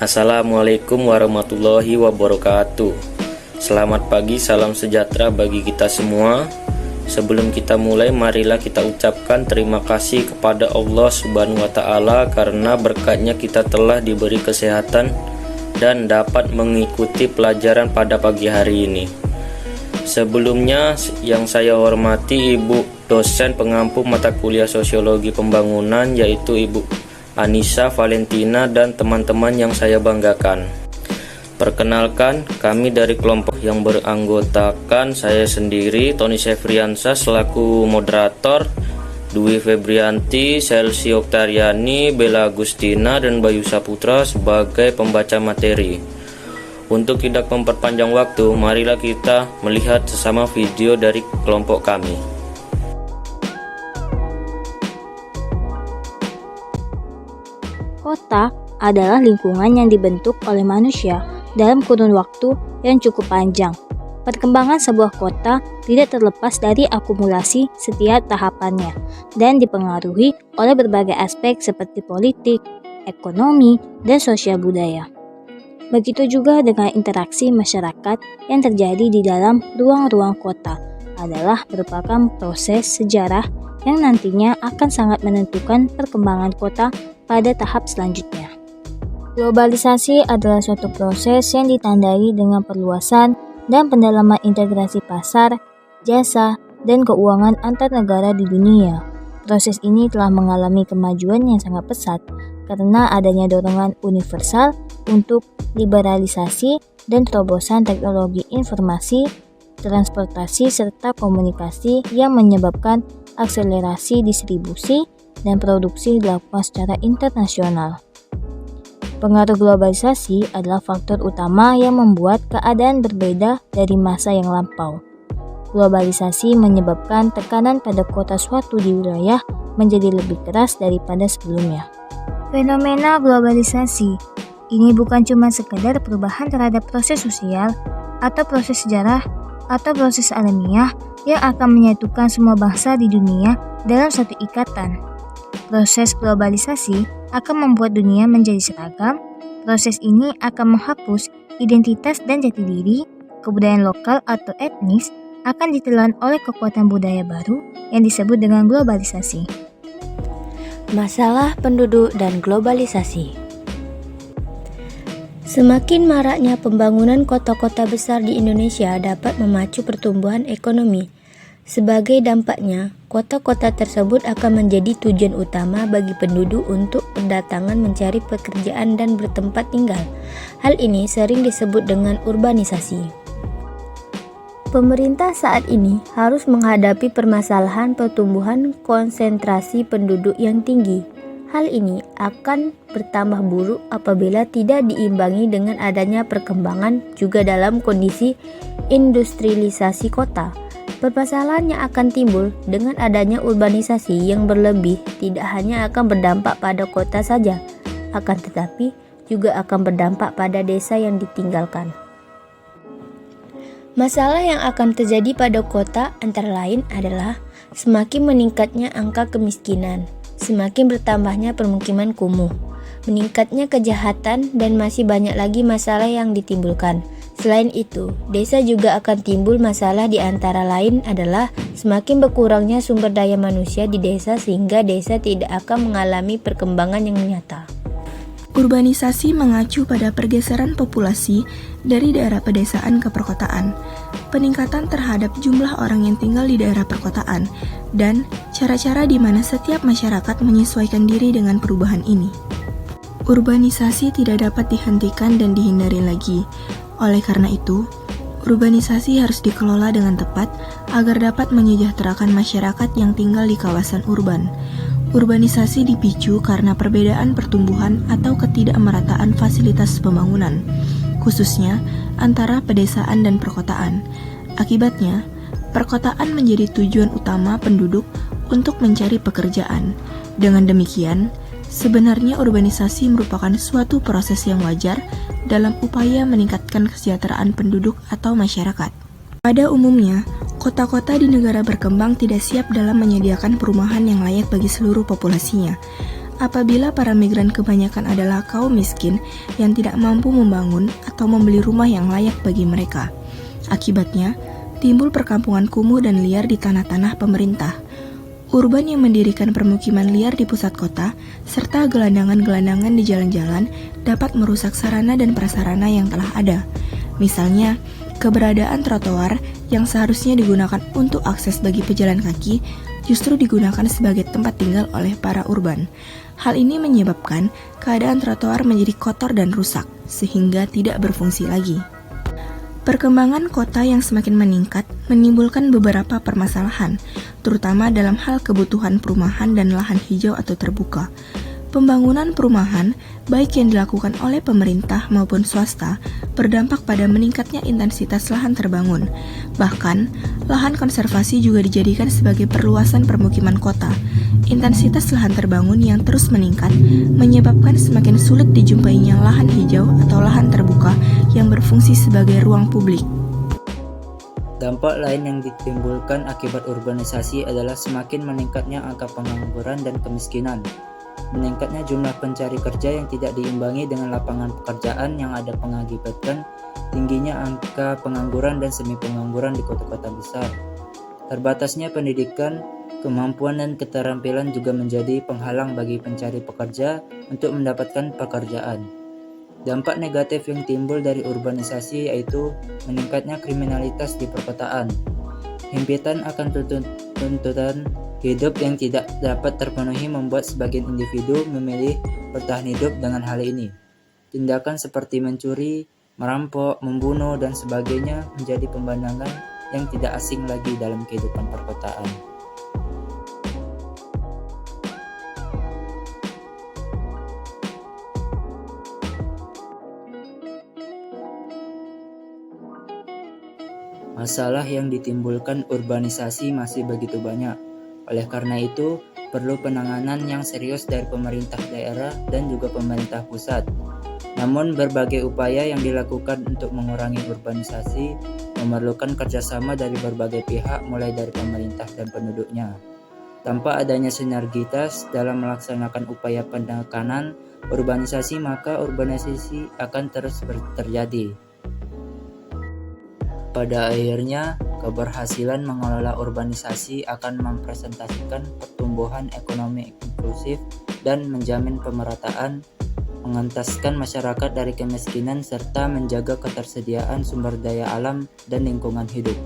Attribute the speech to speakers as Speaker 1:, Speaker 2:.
Speaker 1: Assalamualaikum warahmatullahi wabarakatuh. Selamat pagi, salam sejahtera bagi kita semua. Sebelum kita mulai, marilah kita ucapkan terima kasih kepada Allah Subhanahu wa Ta'ala karena berkatnya kita telah diberi kesehatan dan dapat mengikuti pelajaran pada pagi hari ini. Sebelumnya, yang saya hormati Ibu dosen pengampu mata kuliah Sosiologi Pembangunan, yaitu Ibu Anissa Valentina dan teman-teman yang saya banggakan. Perkenalkan, kami dari kelompok yang beranggotakan saya sendiri, Tony Sefriansa selaku moderator, Dwi Febrianti, Selsi Oktariani, Bella Agustina, dan Bayu Saputra sebagai pembaca materi. Untuk tidak memperpanjang waktu, marilah kita melihat sesama video dari kelompok kami.
Speaker 2: Kota adalah lingkungan yang dibentuk oleh manusia dalam kurun waktu yang cukup panjang. Perkembangan sebuah kota tidak terlepas dari akumulasi setiap tahapannya dan dipengaruhi oleh berbagai aspek seperti politik, ekonomi, dan sosial budaya. Begitu juga dengan interaksi masyarakat yang terjadi di dalam ruang-ruang kota adalah merupakan proses sejarah yang nantinya akan sangat menentukan perkembangan kota pada tahap selanjutnya. Globalisasi adalah suatu proses yang ditandai dengan perluasan dan pendalaman integrasi pasar, jasa, dan keuangan antar negara di dunia. Proses ini telah mengalami kemajuan yang sangat pesat karena adanya dorongan universal untuk liberalisasi dan terobosan teknologi informasi, transportasi, serta komunikasi yang menyebabkan akselerasi distribusi dan produksi dilakukan secara internasional. Pengaruh globalisasi adalah faktor utama yang membuat keadaan berbeda dari masa yang lampau. Globalisasi menyebabkan tekanan pada kota suatu di wilayah menjadi lebih keras daripada sebelumnya. Fenomena globalisasi ini bukan cuma sekedar perubahan terhadap proses sosial atau proses sejarah atau proses alamiah yang akan menyatukan semua bangsa di dunia dalam satu ikatan. Proses globalisasi akan membuat dunia menjadi seragam. Proses ini akan menghapus identitas dan jati diri. Kebudayaan lokal atau etnis akan ditelan oleh kekuatan budaya baru yang disebut dengan globalisasi.
Speaker 3: Masalah penduduk dan globalisasi. Semakin maraknya pembangunan kota-kota besar di Indonesia dapat memacu pertumbuhan ekonomi. Sebagai dampaknya, kota-kota tersebut akan menjadi tujuan utama bagi penduduk untuk berdatangan mencari pekerjaan dan bertempat tinggal. Hal ini sering disebut dengan urbanisasi. Pemerintah saat ini harus menghadapi permasalahan pertumbuhan konsentrasi penduduk yang tinggi. Hal ini akan bertambah buruk apabila tidak diimbangi dengan adanya perkembangan juga dalam kondisi industrialisasi kota. Permasalahan yang akan timbul dengan adanya urbanisasi yang berlebih tidak hanya akan berdampak pada kota saja, akan tetapi juga akan berdampak pada desa yang ditinggalkan. Masalah yang akan terjadi pada kota antara lain adalah semakin meningkatnya angka kemiskinan, semakin bertambahnya permukiman kumuh, meningkatnya kejahatan, dan masih banyak lagi masalah yang ditimbulkan. Selain itu, desa juga akan timbul masalah di antara lain adalah semakin berkurangnya sumber daya manusia di desa sehingga desa tidak akan mengalami perkembangan yang nyata.
Speaker 4: Urbanisasi mengacu pada pergeseran populasi dari daerah pedesaan ke perkotaan, peningkatan terhadap jumlah orang yang tinggal di daerah perkotaan, dan cara-cara di mana setiap masyarakat menyesuaikan diri dengan perubahan ini. Urbanisasi tidak dapat dihentikan dan dihindari lagi. Oleh karena itu, urbanisasi harus dikelola dengan tepat agar dapat menyejahterakan masyarakat yang tinggal di kawasan urban. Urbanisasi dipicu karena perbedaan pertumbuhan atau ketidakmerataan fasilitas pembangunan, khususnya antara pedesaan dan perkotaan. Akibatnya, perkotaan menjadi tujuan utama penduduk untuk mencari pekerjaan. Dengan demikian, sebenarnya urbanisasi merupakan suatu proses yang wajar dalam upaya meningkatkan kesejahteraan penduduk atau masyarakat. Pada umumnya, kota-kota di negara berkembang tidak siap dalam menyediakan perumahan yang layak bagi seluruh populasinya. Apabila para migran kebanyakan adalah kaum miskin yang tidak mampu membangun atau membeli rumah yang layak bagi mereka. Akibatnya, timbul perkampungan kumuh dan liar di tanah-tanah pemerintah. Urban yang mendirikan permukiman liar di pusat kota, serta gelandangan-gelandangan di jalan-jalan dapat merusak sarana dan prasarana yang telah ada. Misalnya, keberadaan trotoar yang seharusnya digunakan untuk akses bagi pejalan kaki justru digunakan sebagai tempat tinggal oleh para urban. Hal ini menyebabkan keadaan trotoar menjadi kotor dan rusak, sehingga tidak berfungsi lagi. Perkembangan kota yang semakin meningkat menimbulkan beberapa permasalahan, terutama dalam hal kebutuhan perumahan dan lahan hijau atau terbuka. Pembangunan perumahan, baik yang dilakukan oleh pemerintah maupun swasta, berdampak pada meningkatnya intensitas lahan terbangun. Bahkan, lahan konservasi juga dijadikan sebagai perluasan permukiman kota. Intensitas lahan terbangun yang terus meningkat menyebabkan semakin sulit dijumpainya lahan hijau atau lahan terbuka yang berfungsi sebagai ruang publik.
Speaker 1: Dampak lain yang ditimbulkan akibat urbanisasi adalah semakin meningkatnya angka pengangguran dan kemiskinan. Meningkatnya jumlah pencari kerja yang tidak diimbangi dengan lapangan pekerjaan yang ada mengakibatkan tingginya angka pengangguran dan semi pengangguran di kota-kota besar. Terbatasnya pendidikan, kemampuan dan keterampilan juga menjadi penghalang bagi pencari pekerja untuk mendapatkan pekerjaan. Dampak negatif yang timbul dari urbanisasi yaitu meningkatnya kriminalitas di perkotaan, himpitan akan tuntutan hidup yang tidak dapat terpenuhi membuat sebagian individu memilih bertahan hidup dengan hal ini. Tindakan seperti mencuri, merampok, membunuh, dan sebagainya menjadi pemandangan yang tidak asing lagi dalam kehidupan perkotaan. Masalah yang ditimbulkan urbanisasi masih begitu banyak. Oleh karena itu, perlu penanganan yang serius dari pemerintah daerah dan juga pemerintah pusat. Namun, berbagai upaya yang dilakukan untuk mengurangi urbanisasi memerlukan kerjasama dari berbagai pihak, mulai dari pemerintah dan penduduknya. Tanpa adanya sinergitas dalam melaksanakan upaya penekanan urbanisasi, maka urbanisasi akan terus terjadi. Pada akhirnya, keberhasilan mengelola urbanisasi akan mempresentasikan pertumbuhan ekonomi inklusif dan menjamin pemerataan, mengentaskan masyarakat dari kemiskinan serta menjaga ketersediaan sumber daya alam dan lingkungan hidup.